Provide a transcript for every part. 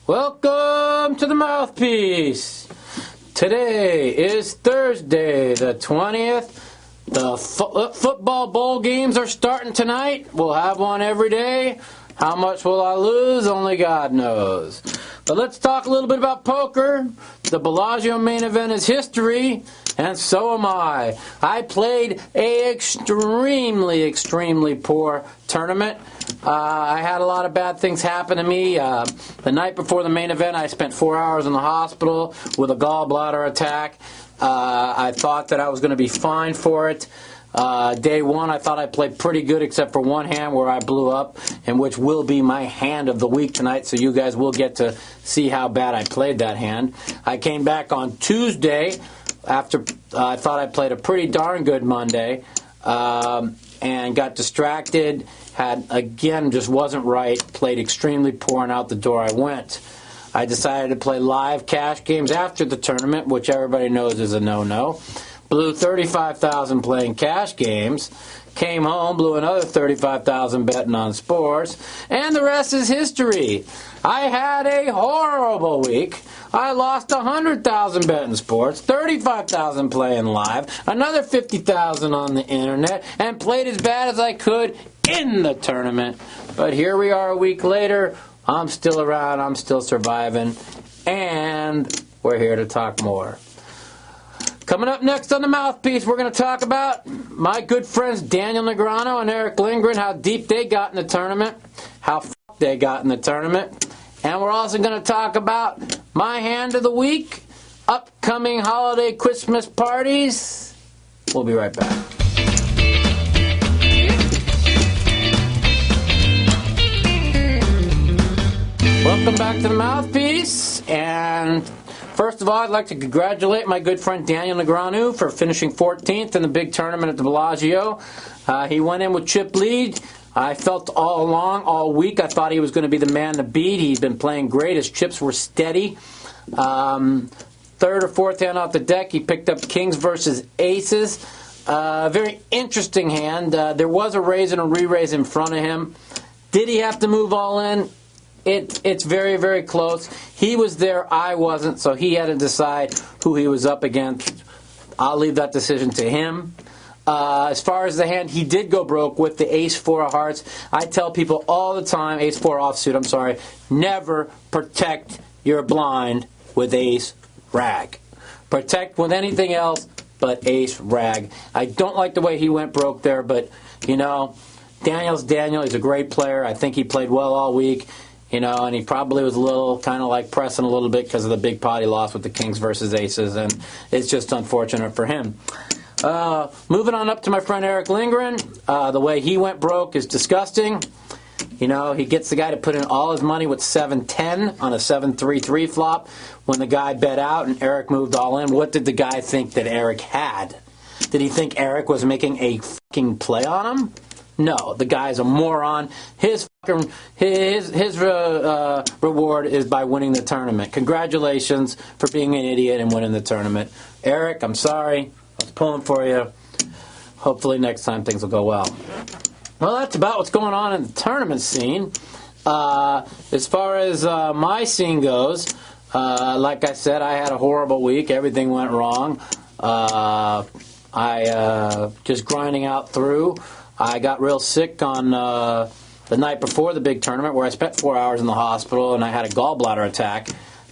Welcome to the Mouthpiece. Today is Thursday, the 20th. The football bowl games are starting tonight. We'll have one every day. How much will I lose? Only God knows. But let's talk a little bit about poker. The Bellagio main event is history, and so am I. I played an extremely poor tournament. I had a lot of bad things happen to me. The night before the main event, I spent 4 hours in the hospital with a gallbladder attack. I thought that I was going to be fine for it. Day one, I thought I played pretty good except for one hand where I blew up, and which will be my hand of the week tonight, so you guys will get to see how bad I played that hand. I came back on Tuesday after I thought I played a pretty darn good Monday, and got distracted, just wasn't right, played extremely poor, and out the door I went. I decided to play live cash games after the tournament, which everybody knows is a no-no. Blew $35,000 playing cash games. Came home, blew another $35,000 betting on sports, and the rest is history. I had a horrible week. I lost $100,000 betting sports, $35,000 playing live, another $50,000 on the internet, and played as bad as I could in the tournament. But here we are a week later. I'm still around. I'm still surviving, and we're here to talk more. Coming up next on the Mouthpiece, we're going to talk about my good friends Daniel Negreanu and Eric Lindgren, how deep they got in the tournament, how they got in the tournament, and we're also going to talk about my hand of the week, upcoming holiday Christmas parties. We'll be right back. Welcome back to the Mouthpiece, and first of all, I'd like to congratulate my good friend Daniel Negreanu for finishing 14th in the big tournament at the Bellagio. He went in with chip lead. I felt all week, I thought he was going to be the man to beat. He'd been playing great. His chips were steady. Third or fourth hand off the deck, he picked up kings versus aces. Very interesting hand. There was a raise and a re-raise in front of him. Did he have to move all in? It's very close. He was there, I wasn't, so he had to decide who he was up against. I'll leave that decision to him. As far as the hand, he did go broke with the ace-4 of hearts. I tell people all the time, ace-4 offsuit, never protect your blind with ace-rag. Protect with anything else but ace-rag. I don't like the way he went broke there, but, Daniel's Daniel. He's a great player. I think he played well all week. And he probably was a little kind of like pressing a little bit because of the big pot he lost with the kings versus aces, and it's just unfortunate for him. Moving on up to my friend Eric Lindgren. The way he went broke is disgusting. He gets the guy to put in all his money with 7-10 on a 7-3-3 flop when the guy bet out and Eric moved all in. What did the guy think that Eric had? Did he think Eric was making a fucking play on him? No, the guy's a moron. His reward is by winning the tournament. Congratulations for being an idiot and winning the tournament. Eric, I'm sorry. I was pulling for you. Hopefully next time things will go well. Well, that's about what's going on in the tournament scene. As far as my scene goes, like I said, I had a horrible week. Everything went wrong. I just grinding out through. I got real sick on the night before the big tournament where I spent 4 hours in the hospital and I had a gallbladder attack.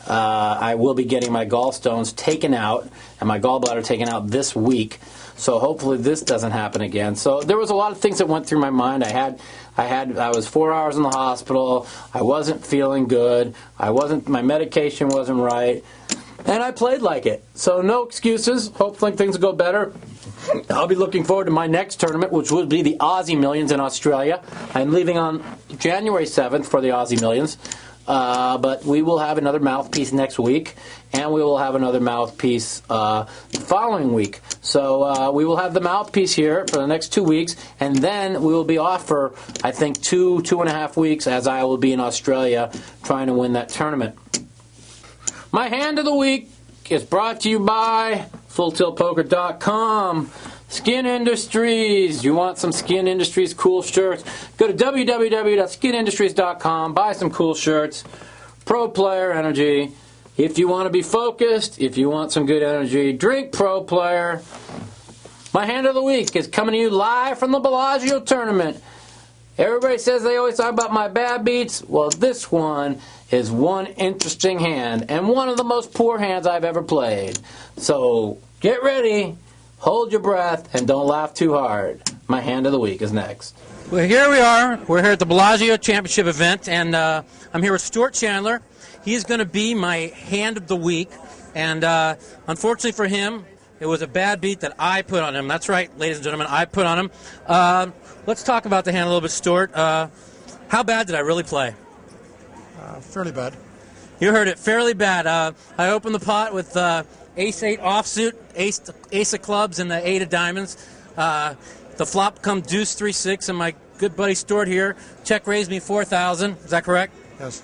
I will be getting my gallstones taken out and my gallbladder taken out this week. So hopefully this doesn't happen again. So there was a lot of things that went through my mind. I was 4 hours in the hospital. I wasn't feeling good. My medication wasn't right. And I played like it. So no excuses. Hopefully things will go better. I'll be looking forward to my next tournament, which will be the Aussie Millions in Australia. I'm leaving on January 7th for the Aussie Millions. But we will have another Mouthpiece next week, and we will have another Mouthpiece the following week. So we will have the Mouthpiece here for the next 2 weeks, and then we will be off for, I think, 2.5 weeks, as I will be in Australia trying to win that tournament. My hand of the week is brought to you by FullTiltPoker.com. Skin Industries. You want some Skin Industries cool shirts? Go to www.skinindustries.com. Buy some cool shirts. Pro Player Energy. If you want to be focused, if you want some good energy, drink Pro Player. My hand of the week is coming to you live from the Bellagio tournament. Everybody says they always talk about my bad beats. Well, this one is one interesting hand and one of the most poor hands I've ever played. So get ready, hold your breath, and don't laugh too hard. My hand of the week is next. Well, here we are. We're here at the Bellagio Championship event, and I'm here with Stuart Chandler. He's going to be my hand of the week, and unfortunately for him, it was a bad beat that I put on him. That's right, ladies and gentlemen, I put on him. Let's talk about the hand a little bit, Stuart. How bad did I really play? Fairly bad. You heard it, fairly bad. I opened the pot with ace-8 offsuit, ace of clubs, and the 8 of diamonds. The flop come deuce 3-6, and my good buddy Stuart here check raised me 4,000. Is that correct? Yes.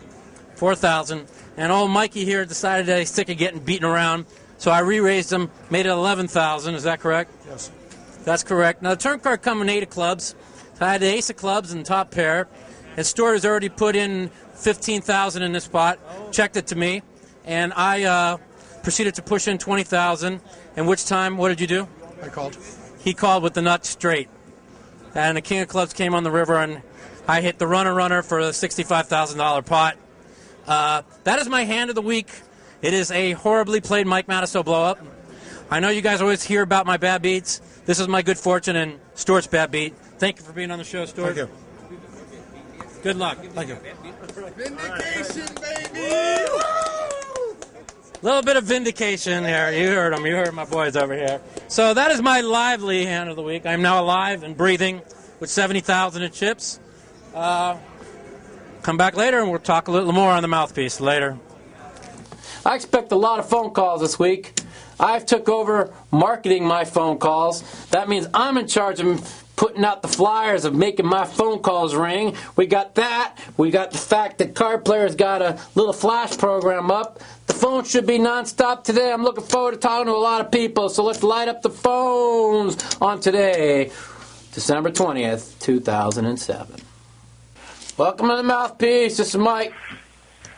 4,000. And old Mikey here decided that he's sick of getting beaten around, so I re-raised him, made it 11,000. Is that correct? Yes. That's correct. Now the turn card come in 8 of clubs. So I had the ace of clubs and top pair, and Stuart has already put in 15,000 in this spot, checked it to me, and I proceeded to push in 20,000. And which time, what did you do? I called. He called with the nut straight. And the king of clubs came on the river, and I hit the runner for a $65,000 pot. That is my hand of the week. It is a horribly played Mike Matusow blow-up. I know you guys always hear about my bad beats. This is my good fortune and Stuart's bad beat. Thank you for being on the show, Stuart. Thank you. Good luck. Thank you. Vindication, baby! A little bit of vindication there. You heard them. You heard my boys over here. So that is my lively hand of the week. I'm now alive and breathing with 70,000 in chips. Come back later and we'll talk a little more on the Mouthpiece later. I expect a lot of phone calls this week. I've took over marketing my phone calls. That means I'm in charge of putting out the flyers, of making my phone calls ring. We got that. We got the fact that Card Player's got a little flash program up. The phone should be nonstop today. I'm looking forward to talking to a lot of people, so let's light up the phones on today, December 20th, 2007. Welcome to the Mouthpiece. This is Mike.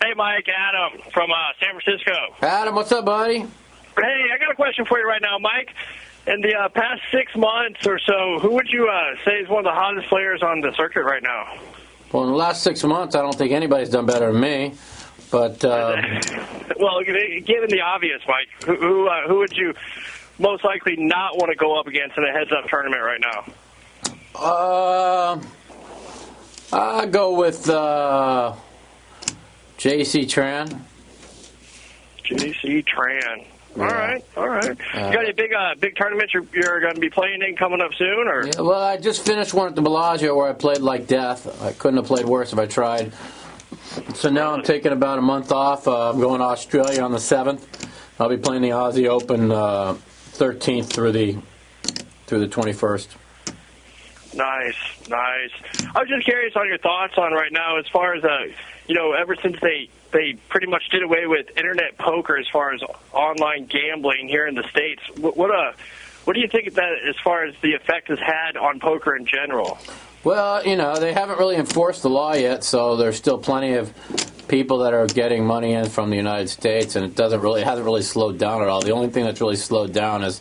Hey, Mike, Adam from San Francisco. Adam, what's up, buddy? Hey, I got a question for you right now, Mike. In the past 6 months or so, who would you say is one of the hottest players on the circuit right now? Well, in the last 6 months, I don't think anybody's done better than me. But well, given the obvious, Mike, who would you most likely not want to go up against in a heads-up tournament right now? I go with J.C. Tran. J.C. Tran. Yeah. All right. You got any big tournaments you're going to be playing in coming up soon? Or? Yeah, well, I just finished one at the Bellagio where I played like death. I couldn't have played worse if I tried. So now I'm taking about a month off. I'm going to Australia on the 7th. I'll be playing the Aussie Open 13th through the 21st. Nice. I was just curious on your thoughts on right now as far as, ever since they pretty much did away with internet poker as far as online gambling here in the States. What do you think of that as far as the effect has had on poker in general? Well, they haven't really enforced the law yet, so there's still plenty of people that are getting money in from the United States, and it hasn't really slowed down at all. The only thing that's really slowed down is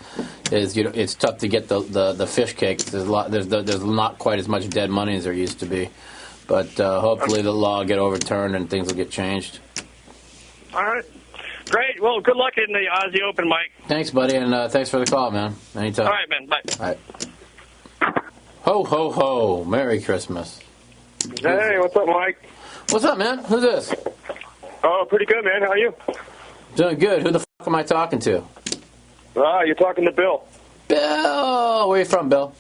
it's tough to get the fish cakes. There's not quite as much dead money as there used to be, but hopefully the law will get overturned and things will get changed. All right. Great. Well, good luck in the Aussie Open, Mike. Thanks, buddy, and thanks for the call, man. Anytime. All right, man. Bye. All right. Ho, ho, ho. Merry Christmas. Hey, what's up, Mike? What's up, man? Who's this? Oh, pretty good, man. How are you? Doing good. Who the f*** am I talking to? You're talking to Bill. Bill! Where are you from, Bill?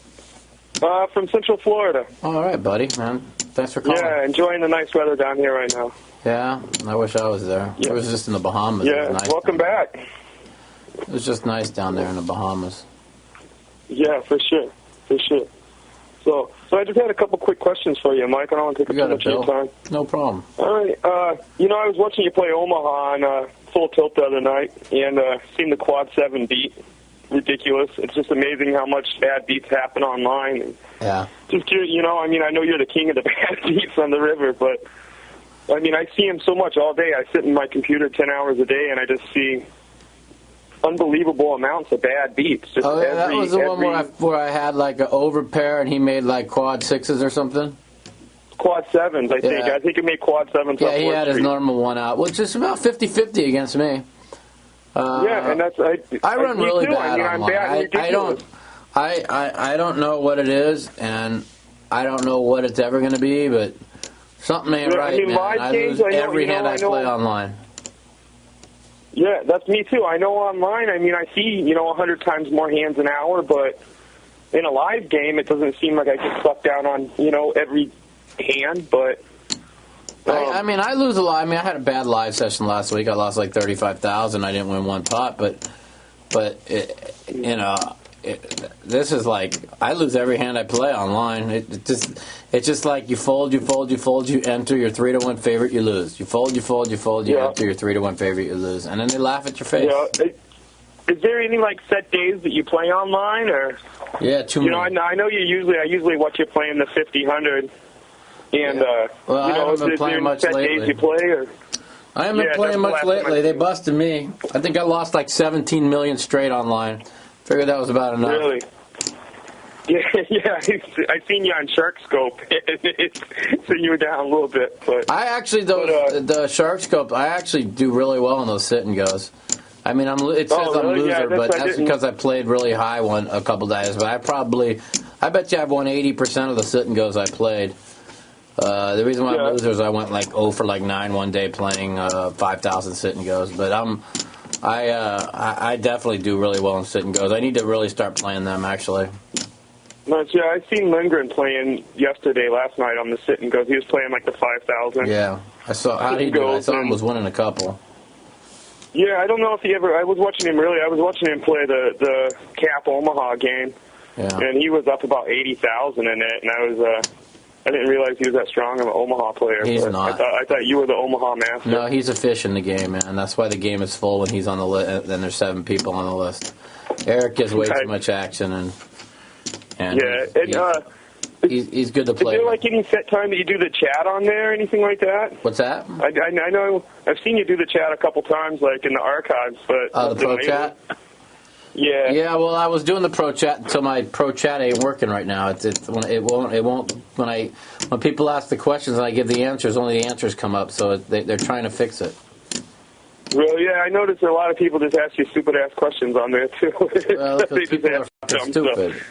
From Central Florida. All right, buddy, man. Thanks for calling. Yeah, enjoying the nice weather down here right now. Yeah, I wish I was there. Yeah. I was just in the Bahamas. Yeah, it was nice welcome back. It was just nice down there in the Bahamas. Yeah, for sure. So I just had a couple quick questions for you, Mike. I don't want to take too much of your time. No problem. All right. I was watching you play Omaha on Full Tilt the other night, and seen the Quad 7 beat. Ridiculous. It's just amazing how much bad beats happen online. And yeah. just, I know you're the king of the bad beats on the river, but I mean, I see him so much all day. I sit in my computer 10 hours a day, and I just see unbelievable amounts of bad beats. Just Oh, yeah, that was the one where I had like an over pair and he made like quad sixes or something? Quad sevens, I think. I think it made quad sevens. Yeah, he had his normal one out, which is about 50-50 against me. Yeah, and that's I run really too. bad I'm online. bad I don't know what it is, and I don't know what it's ever going to be, but something ain't right, man. I lose every hand I play online. Yeah, that's me too. I know online, I mean, I see, 100 times more hands an hour, but in a live game, it doesn't seem like I get sucked down on, every hand, but... I mean, I lose a lot. I mean, I had a bad live session last week. I lost like 35,000. I didn't win one pot, but this is like I lose every hand I play online. It's just like you fold, you enter your 3-1 favorite, you lose. You fold, you enter your 3-1 favorite, you lose, and then they laugh at your face. Yeah. Is there any like set days that you play online, or? Yeah, too many. I know I usually watch you play in the 50-100. And, well, I haven't been playing much lately. Days you play, or? I haven't been playing much lately. They busted me. I think I lost like 17 million straight online. Figured that was about enough. Really? Yeah. I seen you on Shark Scope. So you were down a little bit. But I actually, the Shark Scope, I actually do really well in those sit and goes. I mean, it says I'm a loser, but that's because I played really high a couple days. But I bet you I've won 80% of the sit and goes I played. The reason why I'm a loser is I went like 0 for like 9 one day playing 5,000 sit and goes. But I definitely do really well in sit and goes. I need to really start playing them actually. Yeah, I seen Lindgren playing last night on the sit and goes. He was playing like the 5,000. Yeah, I saw how he did. I saw him was winning a couple. Yeah, I don't know if he ever. I was watching him play the Cap Omaha game, and he was up about 80,000 in it, and I didn't realize he was that strong of an Omaha player. He's not. I thought you were the Omaha master. No, he's a fish in the game, man. That's why the game is full when he's on the list. Then there's 7 people on the list. Eric gets way too much action, he's good to play. Is there like any set time that you do the chat on there, or anything like that? What's that? I know I've seen you do the chat a couple times, like in the archives, but the pro chat. Yeah. Yeah. Well, I was doing the pro chat until my pro chat ain't working right now. It won't when people ask the questions and I give the answers, only the answers come up. So they're trying to fix it. Well, yeah, I noticed a lot of people just ask you stupid-ass questions on there, too. Well, because people are fucking stupid.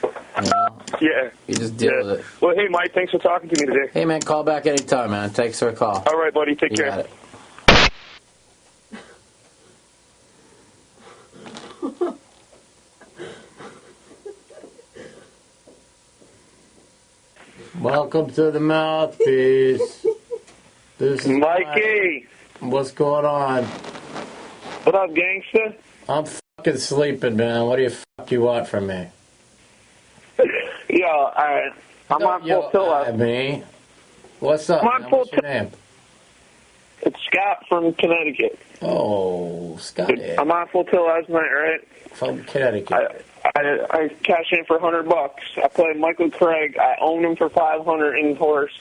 Yeah. You just deal with it. Well, hey, Mike, thanks for talking to me today. Hey, man, call back anytime, man. Thanks for a call. All right, buddy. Take care. Got it. Welcome to the Mouthpiece. This is Mikey. What's going on? What up, gangster? I'm fucking sleeping, man. What do you want from me? Yo, I'm on full tilt. Me? What's up? Man? What's your name? It's Scott from Connecticut. Oh, Scott. I'm on full tilt last night, right? From Connecticut. I cashed in for $100. I played Michael Craig. I owned him for $500 in horse.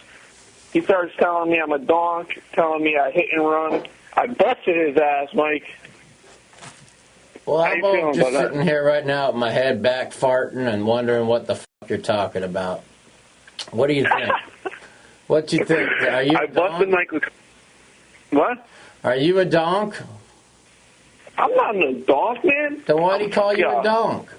He starts telling me I'm a donk, telling me I hit and run. I busted his ass, Mike. Well, I'm just sitting here right now with my head back farting and wondering what the fuck you're talking about. What do you think? What do you think? Are you I busted Michael. What? Are you a donk? I'm not a donk, man. Then why did he call you a donk?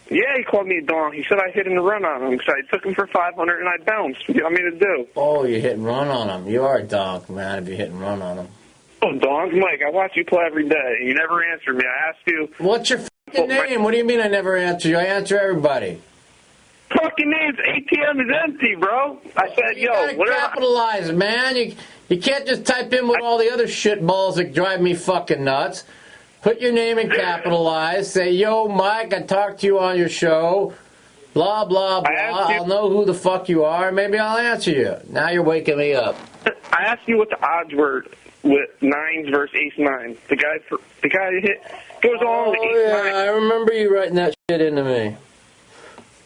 Yeah, he called me a donk. He said I hit and run on him. So I took him for $500 and I bounced. What do you want me to do? Oh, you hit and run on him. You are a donk, man, if you hit and run on him. Oh, donk, Mike, I watch you play every day. You never answer me. I asked you. What's your fucking name? What do you mean I never answer you? I answer everybody. Fucking name's ATM is empty, bro. I said, you gotta capitalize, man. You can't just type in with all the other shitballs that drive me fucking nuts. Put your name in capitalize. Say, yo, Mike, I talked to you on your show. Blah, blah, blah. I'll know who the fuck you are. Maybe I'll answer you. Now you're waking me up. I asked you what the odds were with nines versus ace-9. The guy hit goes on to ace-9. Yeah, I remember you writing that shit into me.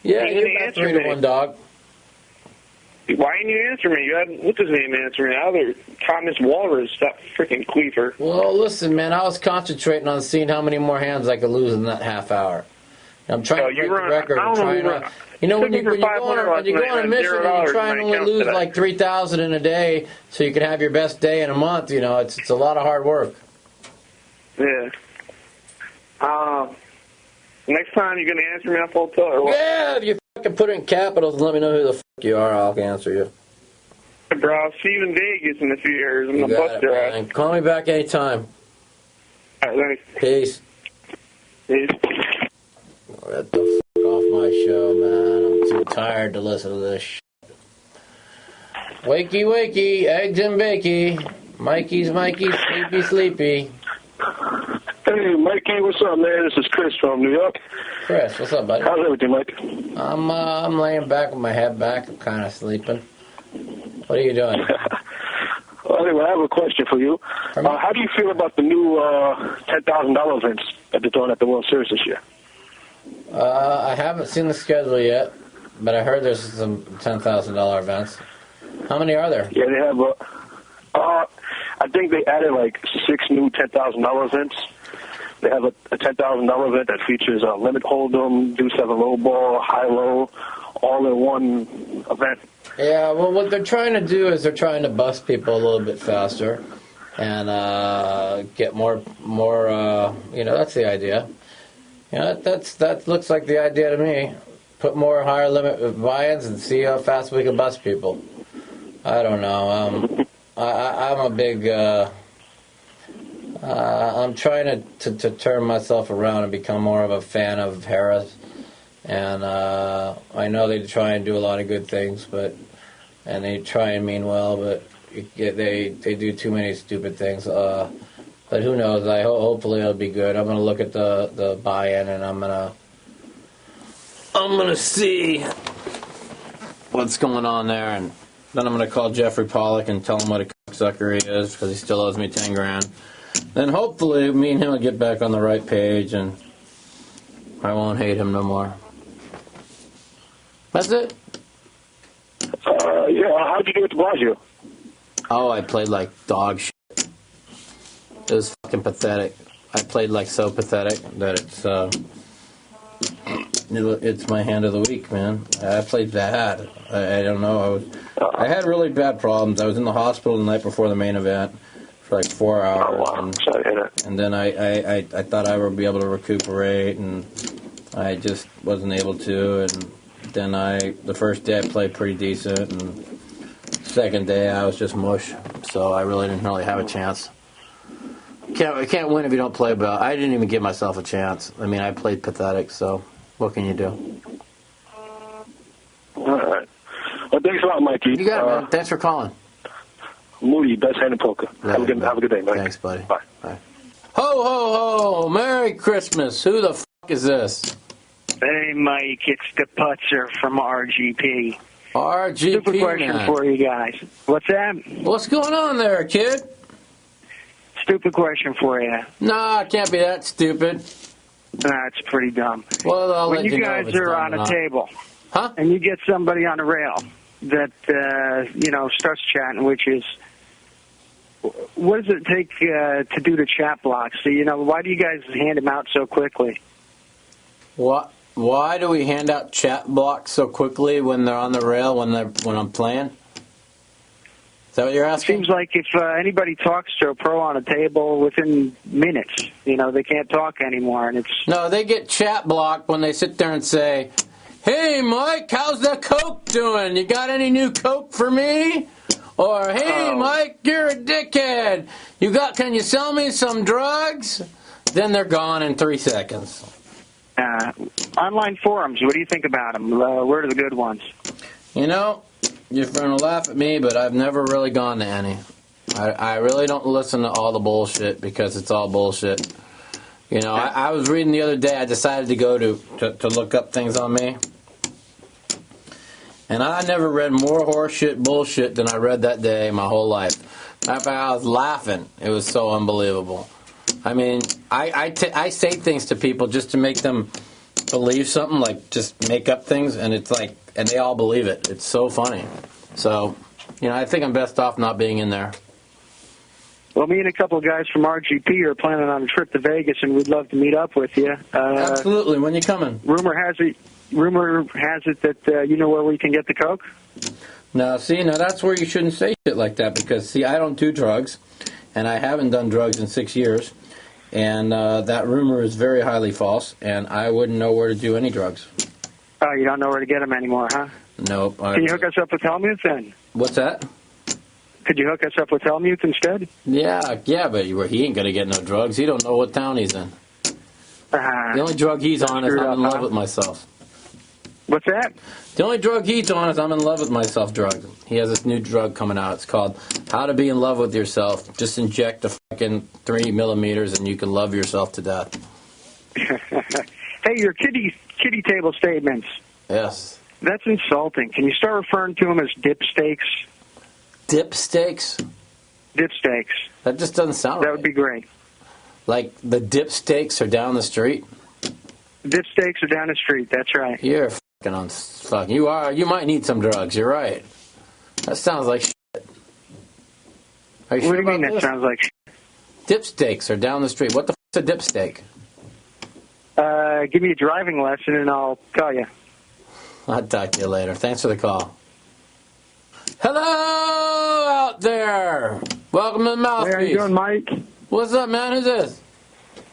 Yeah, you got 3-1, dog. Why didn't you answer me? You had, what's his name, answer me? Other Thomas Walrus, that freaking queefer. Well, listen, man, I was concentrating on seeing how many more hands I could lose in that half hour. I'm trying to break the record. I'm trying to, you know, when you go on a mission and you try and only lose like 3,000 in a day so you can have your best day in a month, you know, it's a lot of hard work. Yeah. Next time you're going to answer me on full tilt or what? Yeah, if you fucking put it in capitals and let me know who the fuck you are, I'll answer you. Bro, I'll see you in Vegas in a few years. I'm going to bust your ass. Call me back anytime. All right, thanks. Peace. Peace. Get the fuck off my show, man. I'm too tired to listen to this shit. Wakey, wakey, eggs and bakey. Mikey's, sleepy, sleepy. Hey, Mikey, what's up, man? This is Chris from New York. Chris, what's up, buddy? How's everything, Mike? I'm laying back with my head back. I'm kind of sleeping. What are you doing? Well, anyway, I have a question for you. How do you feel about the new $10,000 events that they're throwing at the World Series this year? I haven't seen the schedule yet, but I heard there's some $10,000 events. How many are there? Yeah, they have. I think they added like 6 new $10,000 events. They have a $10,000 event that features a limit hold'em, deuce 7 low ball, high low, all in one event. Yeah, well, what they're trying to do is they're trying to bust people a little bit faster and get more. You know, that's the idea. You know, that looks like the idea to me. Put more higher limit buy-ins and see how fast we can bust people. I don't know. I'm a big. I'm trying to turn myself around and become more of a fan of Harris. And I know they try and do a lot of good things, and they try and mean well, but they do too many stupid things. But who knows? Hopefully it'll be good. I'm gonna look at the buy-in, and I'm gonna see what's going on there, and then I'm gonna call Jeffrey Pollock and tell him what a cocksucker he is because he still owes me $10,000. Then hopefully me and him will get back on the right page, and I won't hate him no more. That's it. Yeah, how'd you do with the Blasio? Oh, I played like dog shit. It was fucking pathetic. I played like so pathetic that it's my hand of the week, man. I played bad. I don't know. I had really bad problems. I was in the hospital the night before the main event for like 4 hours. Oh, wow. Sorry to hear that. And then I thought I would be able to recuperate, and I just wasn't able to. And then the first day I played pretty decent, and second day I was just mush. So I really didn't have a chance. You can't win if you don't play well. I didn't even give myself a chance. I mean, I played pathetic, so what can you do? All right. Well, thanks a lot, Mikey. You got it, man. Thanks for calling. Moody, best hand in poker. Have a good day, Mike. Thanks, buddy. Bye. Bye. Ho, ho, ho! Merry Christmas! Who the fuck is this? Hey, Mike, it's the Putzer from RGP. RGP, Stupid question for you guys. What's that? What's going on there, kid? Stupid question for you. Nah, it can't be that stupid. That's pretty dumb. Well, I'll when let you guys know are on a table, huh? And you get somebody on a rail that, starts chatting, which is, what does it take to do the chat blocks? So, why do you guys hand them out so quickly? What? Why do we hand out chat blocks so quickly when they're on the rail, when I'm playing? Is that what you're asking? It seems like if anybody talks to a pro on a table within minutes, they can't talk anymore, and it's... No, they get chat blocked when they sit there and say, "Hey, Mike, how's the Coke doing? You got any new Coke for me?" Or, "Hey, Mike, you're a dickhead. Can you sell me some drugs?" Then they're gone in 3 seconds. Online forums, what do you think about them? Where are the good ones? You're going to laugh at me, but I've never really gone to any. I really don't listen to all the bullshit because it's all bullshit. I was reading the other day, I decided to go to look up things on me. And I never read more horseshit bullshit than I read that day my whole life. Matter of fact, I was laughing. It was so unbelievable. I mean, I say things to people just to make them believe something, like just make up things, and it's like, and they all believe it. It's so funny. So, I think I'm best off not being in there. Well, me and a couple of guys from RGP are planning on a trip to Vegas, and we'd love to meet up with you. Absolutely. When you coming? Rumor has it that you know where we can get the coke. No, that's where you shouldn't say shit like that because, I don't do drugs, and I haven't done drugs in 6 years, and that rumor is very highly false, and I wouldn't know where to do any drugs. Oh, you don't know where to get them anymore, huh? Nope. Can you hook us up with Helmuth then? What's that? Could you hook us up with Helmuth instead? Yeah, but he ain't gonna get no drugs. He don't know what town he's in. The only drug he's on is I'm in love with myself. What's that? The only drug he's on is I'm in love with myself drug. He has this new drug coming out. It's called How to Be in Love with Yourself. Just inject a fucking 3 millimeters and you can love yourself to death. Hey, your kitty table statements. Yes. That's insulting. Can you start referring to them as dip steaks? Dip steaks? Dip steaks. That just doesn't sound right. That would be great. Like the dip steaks are down the street? Dip steaks are down the street, that's right. You're fucking on fucking. You are. You might need some drugs. You're right. That sounds like shit. Are you what sure do you mean about that this? sounds like shit? Dip steaks are down the street. What the fuck's a dip steak? Give me a driving lesson and I'll tell you. I'll talk to you later. Thanks for the call. Hello out there. Welcome to the Mouthpiece. Hey, how you doing, Mike? What's up, man? Who's this?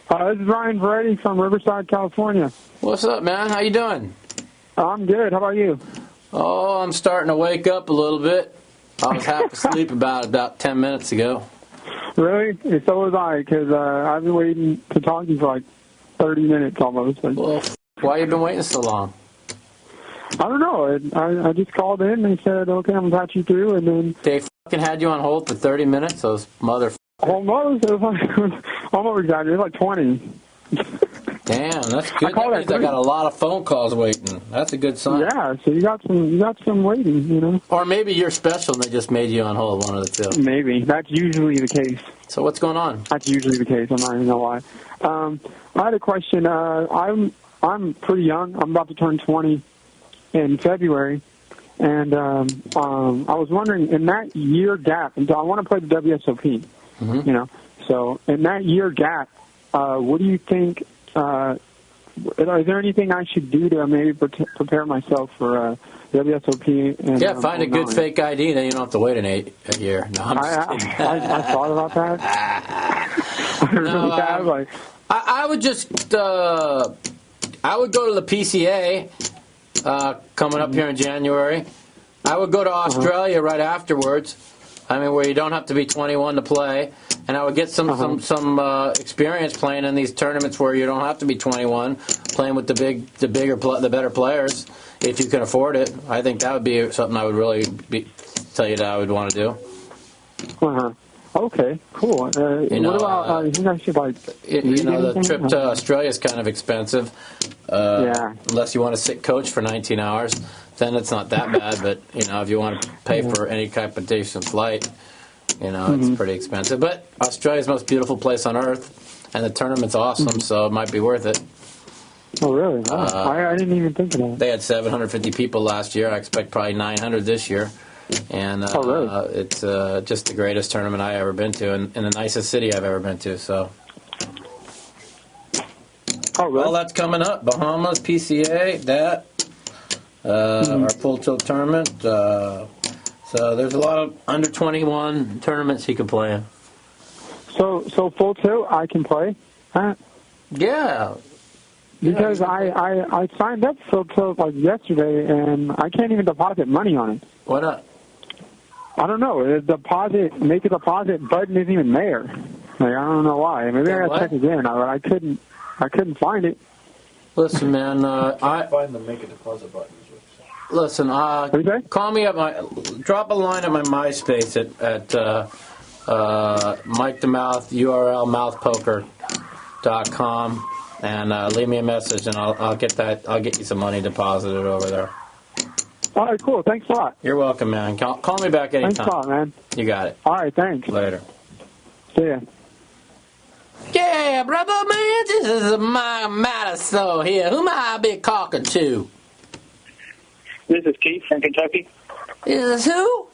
This is Ryan Veretti from Riverside, California. What's up, man? How you doing? I'm good. How about you? Oh, I'm starting to wake up a little bit. I was half asleep about 10 minutes ago. Really? So was I, because I've been waiting to talk to you for like 30 minutes almost. Well, why you been waiting so long? I don't know. I just called in and they said, okay, I'm going to patch you through, and then... They fucking had you on hold for 30 minutes, those motherfuckers. Almost. It was like, almost exaggerated. It was like 20. Damn, that's good. That means I got a lot of phone calls waiting. That's a good sign. Yeah, so you got some waiting, Or maybe you're special and they just made you on hold, one of the two. Maybe. That's usually the case. So what's going on? That's usually the case. I'm not even going to lie. I had a question. I'm pretty young. I'm about to turn 20 in February. And I was wondering, in that year gap, until I want to play the WSOP, so in that year gap, what do you think, is there anything I should do to maybe prepare myself for WSOP? And, find a good fake ID, then you don't have to wait a year. No, I'm just kidding. I thought about that. No, I would just, I would go to the PCA coming up here in January. I would go to Australia right afterwards. Where you don't have to be 21 to play, and I would get some experience playing in these tournaments where you don't have to be 21, playing with the better players if you can afford it. I think that would be something I would really tell you that I would want to do. Okay, cool. What about you guys should the trip to Australia is kind of expensive. Unless you want to sit coach for 19 hours, then it's not that bad. But if you want to pay for any type of decent flight, it's pretty expensive. But Australia's the most beautiful place on earth, and the tournament's awesome, so it might be worth it. Oh, really? I didn't even think of that. They had 750 people last year. I expect probably 900 this year. And it's just the greatest tournament I've ever been to, and the nicest city I've ever been to. So, well, that's coming up. Bahamas, PCA, that our full tilt tournament. So there's a lot of under 21 tournaments he can play in. So full tilt I can play? Yeah. Because I signed up for full tilt yesterday, and I can't even deposit money on it. Why not? I don't know. Make a deposit button isn't even there. I don't know why. Maybe I gotta check again. I couldn't find it. Listen, man. I find the make a deposit button. Listen. Call me up. Drop a line at my MySpace at Mike The Mouth URL mouthpoker.com and leave me a message, and I'll get that. I'll get you some money deposited over there. All right, cool. Thanks a lot. You're welcome, man. Call me back anytime. Thanks a lot, man. You got it. All right, thanks. Later. See ya. Yeah, brother, man. This is Mike Matusow here. Who might I be talking to? This is Keith from Kentucky. Is this who?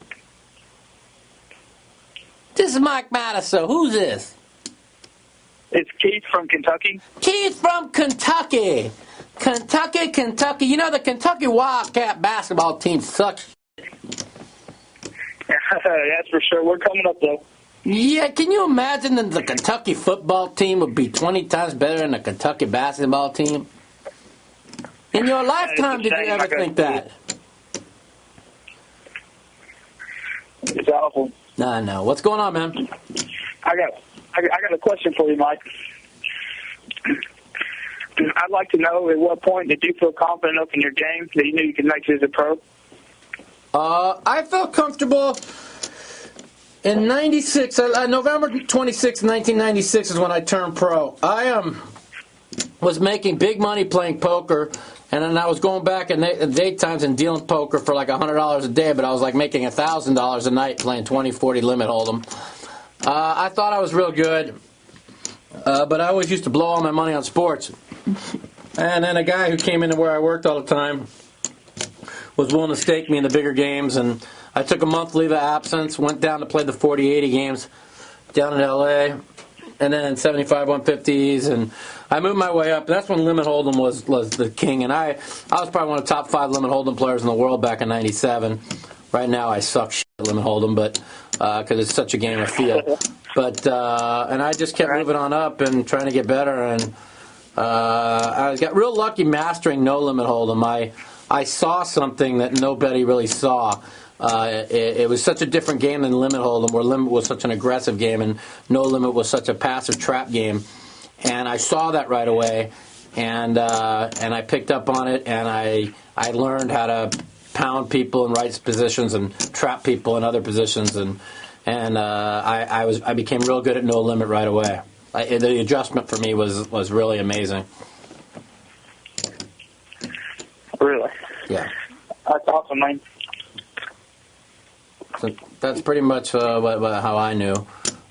This is Mike Matusow. Who's this? It's Keith from Kentucky. Keith from Kentucky. Kentucky. You know, the Kentucky Wildcat basketball team sucks. That's for sure. We're coming up, though. Yeah, can you imagine that the Kentucky football team would be 20 times better than the Kentucky basketball team? In your lifetime, did you ever think that? It's awful. No. What's going on, man? I got a question for you, Mike. I'd like to know at what point did you feel confident enough in your game that you knew you could make it as a pro? I felt comfortable in 96. November 26, 1996 is when I turned pro. I was making big money playing poker, and then I was going back in daytimes and dealing poker for like $100 a day, but I was like making $1,000 a night playing 20, 40 limit hold'em. I thought I was real good, but I always used to blow all my money on sports. And then a guy who came into where I worked all the time was willing to stake me in the bigger games, and I took a month leave of absence, went down to play the 40-80 games down in L.A., and then 75 150s, and I moved my way up. That's when limit hold'em was the king, and I was probably one of the top 5 limit hold'em players in the world back in 97. Right now I suck shit at limit hold'em, but because it's such a game of feel. But and I just kept moving on up and trying to get better, and I got real lucky mastering no limit hold'em. I saw something that nobody really saw. It was such a different game than limit hold'em, where limit was such an aggressive game and no limit was such a passive trap game. And I saw that right away, and I picked up on it, and I learned how to pound people in right positions and trap people in other positions, and I became real good at no limit right away. The adjustment for me was really amazing. Really? Yeah. That's awesome, man. So that's pretty much how I knew.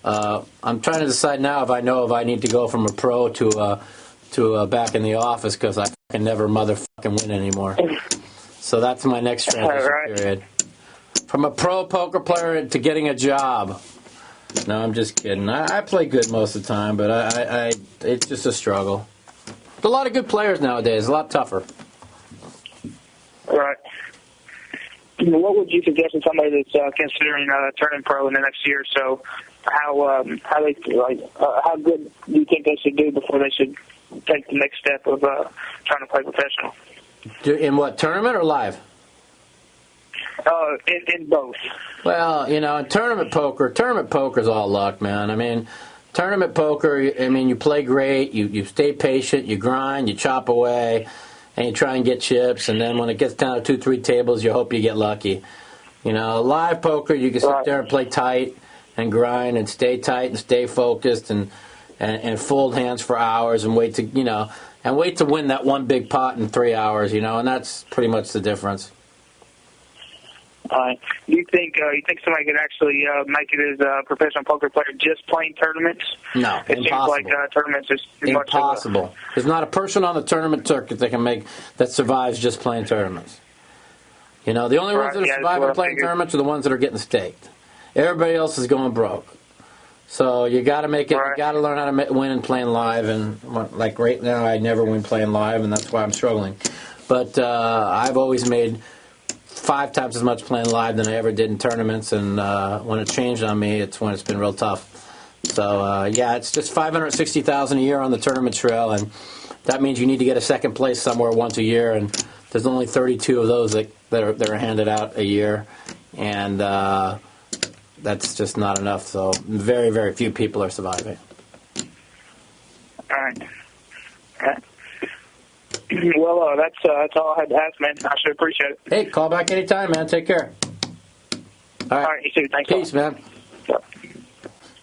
I'm trying to decide now if I need to go from a pro to back in the office, because I can never motherfucking win anymore. So that's my next transition period. From a pro poker player to getting a job. No, I'm just kidding. I play good most of the time, but it's just a struggle. There's a lot of good players nowadays. A lot tougher. Right. What would you suggest to somebody that's considering turning pro in the next year or so? How good do you think they should do before they should take the next step of trying to play professional? In what, tournament or live? In both. Well, in tournament poker's all luck, man. I mean, tournament poker, you play great, you stay patient, you grind, you chop away, and you try and get chips, and then when it gets down to 2-3 tables, you hope you get lucky. Live poker, you can sit there and play tight and grind and stay tight and stay focused and fold hands for hours and wait to win that one big pot in 3 hours, and that's pretty much the difference. Do you think somebody could actually make it as a professional poker player just playing tournaments? No, it impossible. Seems like tournaments is too impossible. Much There's not a person on the tournament circuit that survives just playing tournaments. The only ones that survive in playing tournaments are the ones that are getting staked. Everybody else is going broke. So you got to make it. Right. You got to learn how to win and playing live. And like right now, I never win playing live, and that's why I'm struggling. But I've always made 5 times as much playing live than I ever did in tournaments, and when it changed on me, it's when it's been real tough. So it's just $560,000 a year on the tournament trail, and that means you need to get a second place somewhere once a year, and there's only 32 of those that are handed out a year, and that's just not enough. So very, very few people are surviving. All right. Well, that's all I had to ask, man. I should appreciate it. Hey, call back anytime, man. Take care. All right, you too. Thanks. Peace, man. Yeah.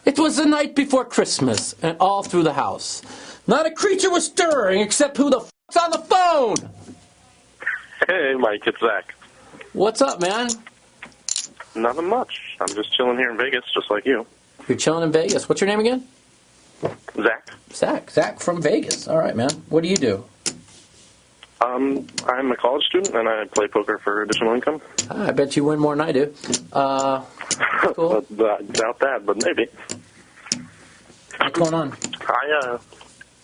It was the night before Christmas, and all through the house, not a creature was stirring except who the f***'s on the phone? Hey, Mike, it's Zach. What's up, man? Nothing much. I'm just chilling here in Vegas, just like you. You're chilling in Vegas. What's your name again? Zach. Zach from Vegas. All right, man. What do you do? I'm a college student, and I play poker for additional income. I bet you win more than I do. Cool. Doubt that, but maybe. What's going on?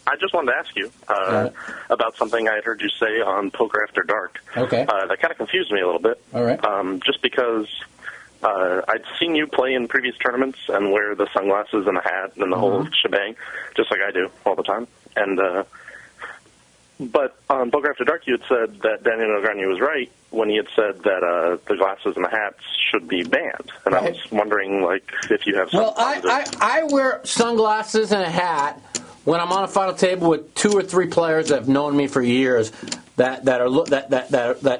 I just wanted to ask you about something I had heard you say on Poker After Dark. Okay. That kind of confused me a little bit. All right. Just because I'd seen you play in previous tournaments and wear the sunglasses and a hat and the whole shebang, just like I do all the time. And but on Poker After Dark, you had said that Daniel Negreanu was right when he had said that the glasses and the hats should be banned. And I was wondering, like, if you have some. Well, I wear sunglasses and a hat when I'm on a final table with 2 or 3 players that have known me for years, that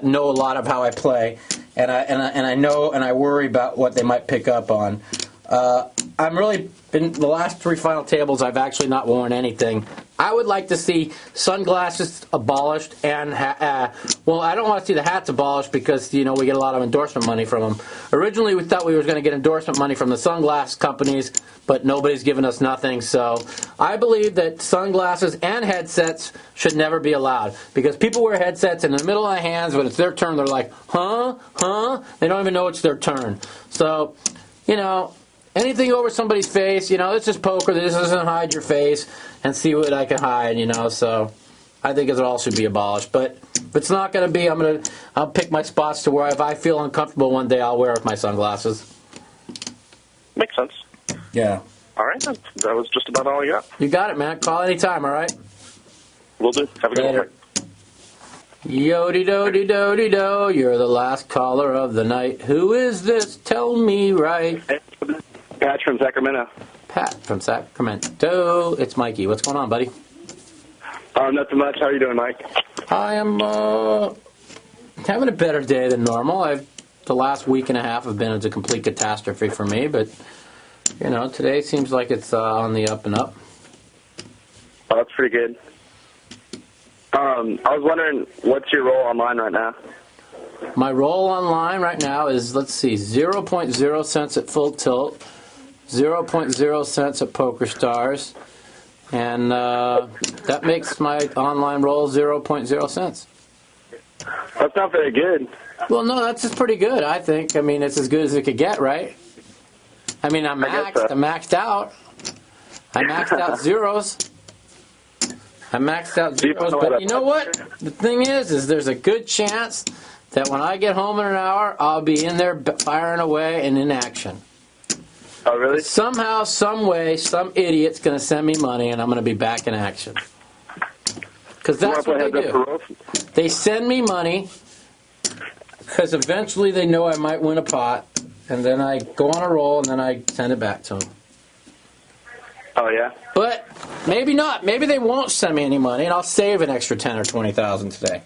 know a lot of how I play, and I know and I worry about what they might pick up on. I'm really, in the last 3 final tables, I've actually not worn anything. I would like to see sunglasses abolished and, well, I don't want to see the hats abolished because, we get a lot of endorsement money from them. Originally, we thought we were going to get endorsement money from the sunglass companies, but nobody's given us nothing. So I believe that sunglasses and headsets should never be allowed because people wear headsets in the middle of their hands when it's their turn. They're like, huh? They don't even know it's their turn. So, anything over somebody's face, it's just poker. This doesn't hide your face and see what I can hide, So I think it all should be abolished. But if it's not going to be, I'll pick my spots to where if I feel uncomfortable one day, I'll wear my sunglasses. Makes sense. Yeah. All right, then. That was just about all I got. You got it, man. Call anytime, all right? Will do. Have a good one. Yo-de-do-de-do-de-do, you're the last caller of the night. Who is this? Tell me right. Pat from Sacramento. Pat from Sacramento. It's Mikey. What's going on, buddy? Nothing much. How are you doing, Mike? I am having a better day than normal. The last week and a half have been a complete catastrophe for me, but, today seems like it's on the up and up. Oh, that's pretty good. I was wondering, what's your role online right now? My role online right now is, let's see, 0.0 cents at Full Tilt, 0.0 cents at Poker Stars, and that makes my online role 0.0 cents. That's not very good. Well, no, that's just pretty good, I think. It's as good as it could get, right? I'm maxed. I'm maxed out. I maxed out zeros. I maxed out zeros, but you know what? The thing is there's a good chance that when I get home in an hour, I'll be in there firing away and in action. Oh, really? Somehow, some way, some idiot's going to send me money, and I'm going to be back in action. Because that's what they do. They send me money because eventually they know I might win a pot, and then I go on a roll, and then I send it back to them. Oh, yeah? But maybe not. Maybe they won't send me any money, and I'll save an extra $10,000 or $20,000 today.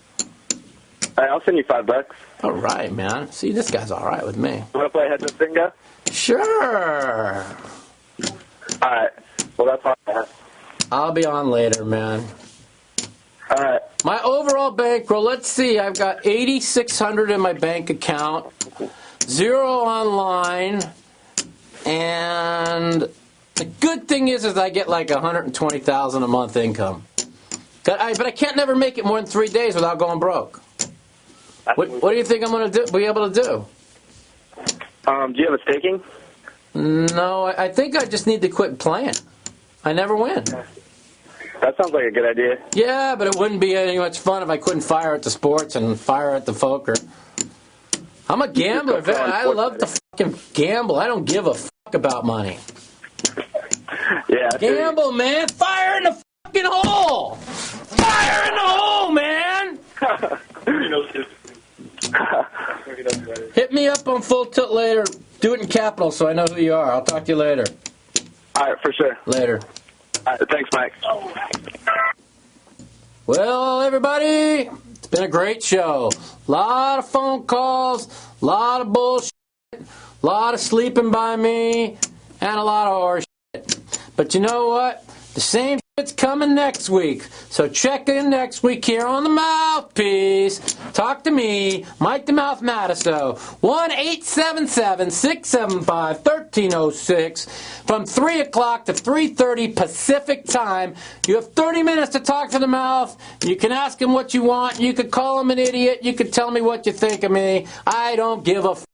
All right, I'll send you $5. All right, man. See, this guy's all right with me. You want to play heads up bingo? Sure. All right. Well, that's all I have. I'll be on later, man. All right. My overall bankroll, let's see. I've got $8,600 in my bank account, 0 online, and the good thing is I get like $120,000 a month income. But I can't never make it more than 3 days without going broke. What do you think I'm going to be able to do? Do you have a staking? No, I think I just need to quit playing. I never win. That sounds like a good idea. Yeah, but it wouldn't be any much fun if I couldn't fire at the sports and fire at the poker. I'm a gambler. I love to fucking gamble. I don't give a fuck about money. Yeah. Gamble, man. Fire in the fucking hole. Fire in the hole, man. Hit me up on Full Tilt later. Do it in capital so I know who you are. I'll talk to you later. All right, for sure. Later. All right, thanks, Mike. Well, everybody, it's been a great show. A lot of phone calls, a lot of bullshit, a lot of sleeping by me, and a lot of horse shit. But you know what? The same It's coming next week. So check in next week here on the Mouthpiece. Talk to me, Mike The Mouth Matusow. 1-877-675-1306 from 3 o'clock to 3:30 Pacific time. You have 30 minutes to talk to the Mouth. You can ask him what you want. You could call him an idiot. You could tell me what you think of me. I don't give a fuck.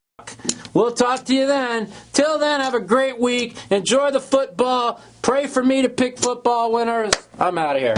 We'll talk to you then. Till then, have a great week. Enjoy the football. Pray for me to pick football winners. I'm out of here.